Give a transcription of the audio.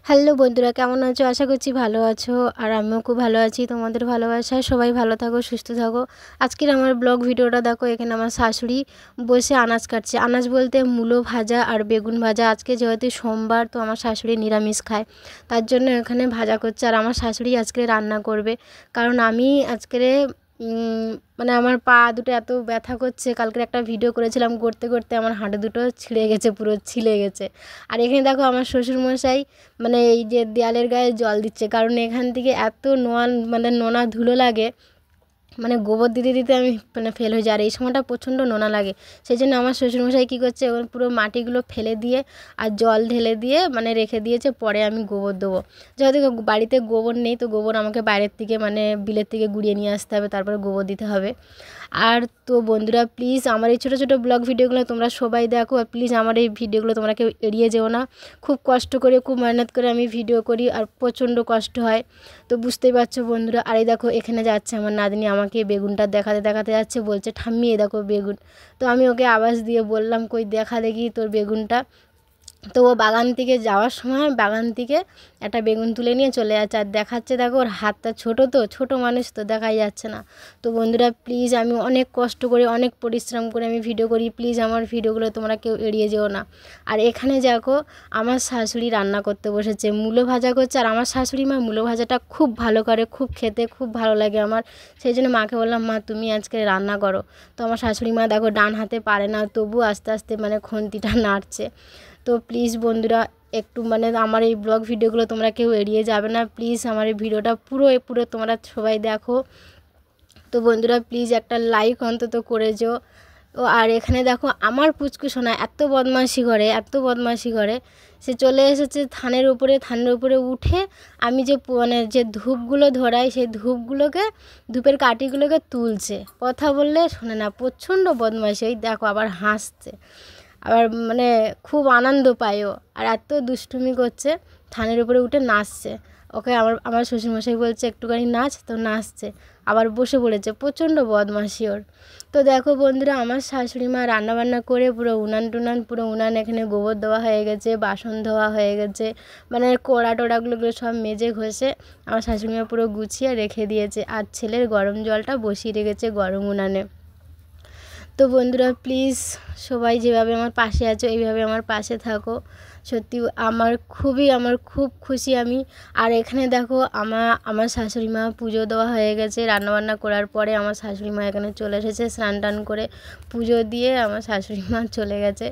Hello বন্ধুরা, কেমন আছো? আশা করছি ভালো আছো। আর আমিও খুব ভালো আছি। তোমাদের ভালোবাসায় সবাই ভালো থাকো, সুস্থ থাকো। আজকের আমার ব্লগ ভিডিওটা দেখো। এখানে আমার শাশুড়ি বসে আনাজ কাটছে। আনাজ বলতে মূলো ভাজা আর বেগুন ভাজা। আজকে যেহেতু সোমবার, তো আমার শাশুড়ি নিরামিষ খায়, তার জন্য এখানে ভাজা করছে। আর আমার শাশুড়ি আজকে রান্না করবে, কারণ আমি আজকে মানে আমার পা দুটো এত ব্যথা করছে। কালকের একটা ভিডিও করেছিলাম, করতে করতে আমার হাঁটু দুটো ছিঁড়ে গেছে, পুরো ছিলে গেছে। আর এখানে দেখো আমার শ্বশুরমশাই মানে এই যে দেয়ালের গায়ে জল দিচ্ছে, কারণ এখান থেকে এত নোনা ধুলো লাগে, মানে গোবর দিতে দিতে আমি মানে ফেল হয়ে যায়। আর এই সময়টা প্রচণ্ড নোনা লাগে। সেই জন্য আমার শ্বশুরমশাই কী করছে, ওর পুরো মাটিগুলো ফেলে দিয়ে আর জল ঢেলে দিয়ে মানে রেখে দিয়েছে, পরে আমি গোবর দেবো। যেহেতু বাড়িতে গোবর নেই, তো গোবর আমাকে বাইরের থেকে মানে বিলের থেকে গুঁড়িয়ে নিয়ে আসতে হবে, তারপরে গোবর দিতে হবে। আর তো বন্ধুরা, প্লিজ আমার এই ছোটো ছোটো ব্লগ ভিডিওগুলো তোমরা সবাই দেখো। আর প্লিজ আমার এই ভিডিওগুলো তোমরা কেউ এড়িয়ে যেও না। খুব কষ্ট করে, খুব মেহনত করে আমি ভিডিও করি, আর প্রচণ্ড কষ্ট হয়, তো বুঝতেই পারছো বন্ধুরা। আর এই দেখো এখানে যাচ্ছে আমার নাতনি, আমাকে বেগুনটা দেখাতে দেখাতে যাচ্ছে, বলছে ঠাম্মি এ দেখো বেগুন। তো আমি ওকে আওয়াজ দিয়ে বললাম, কই দেখা দেখি তোর বেগুনটা। তো ও বাগান থেকে যাওয়ার সময় বাগান থেকে একটা বেগুন তুলে নিয়ে চলে যাচ্ছে, আর দেখাচ্ছে। দেখো ওর হাতটা ছোটো, তো ছোটো মানুষ তো দেখাই যাচ্ছে না। তো বন্ধুরা প্লিজ, আমি অনেক কষ্ট করে, অনেক পরিশ্রম করে আমি ভিডিও করি। প্লিজ আমার ভিডিওগুলো তোমরা কেউ এড়িয়ে যেও না। আর এখানে দেখো আমার শাশুড়ি রান্না করতে বসেছে, মূলো ভাজা করছে। আর আমার শাশুড়ি মা মূলো ভাজাটা খুব ভালো করে, খুব খেতে খুব ভালো লাগে আমার। সেই জন্য মাকে বললাম, মা তুমি আজকে রান্না করো। তো আমার শাশুড়ি মা দেখো ডান হাতে পারে না, তবু আস্তে আস্তে মানে খুন্তিটা নাড়ছে। তো প্লিজ বন্ধুরা, একটু মানে আমার এই ব্লগ ভিডিওগুলো তোমরা কেউ এড়িয়ে যাবে না। প্লিজ আমার এই ভিডিওটা পুরো তোমরা সবাই দেখো। তো বন্ধুরা প্লিজ একটা লাইক অন্তত করে যেও। ও আর এখানে দেখো আমার পুচকু সোনা এত বদমাশি করে, এত বদমাশি করে। সে চলে এসেছে থানের উপরে উঠে আমি যে মানে যে ধূপগুলো ধরাই, সেই ধূপের কাঠিগুলোকে তুলছে। কথা বললে শোনে না, প্রচণ্ড বদমাশি। এই দেখো আবার হাসছে, আবার মানে খুব আনন্দ পায় ও। আর এত দুষ্টুমি করছে, থানের উপরে উঠে নাচছে। ওকে আমার শ্বশুরমশাই বলছে একটুখানি নাচ, তো নাচছে। আবার বসে পড়েছে, প্রচণ্ড বদমাশি ওর। তো দেখো বন্ধুরা, আমার শাশুড়ি মা রান্নাবান্না করে পুরো উনান এখানে গোবর দেওয়া হয়ে গেছে, বাসন ধোয়া হয়ে গেছে, মানে কড়া টোড়াগুলো সব মেজে ঘষে আমার শাশুড়ি মা পুরো গুছিয়ে রেখে দিয়েছে। আর ছেলের গরম জলটা বসিয়ে রেখেছে গরম উনানে। তো বন্ধুরা প্লিজ সবাই যেভাবে আমার পাশে আছো, এইভাবে আমার পাশে থাকো। সত্যি আমার খুব খুশি আমি। আর এখানে দেখো আমার শাশুড়ি মা পুজো দেওয়া হয়ে গেছে। রান্নাবান্না করার পরে আমার শাশুড়ি মা এখানে চলে এসেছে, স্নান টান করে পুজো দিয়ে আমার শাশুড়ি মা চলে গেছে।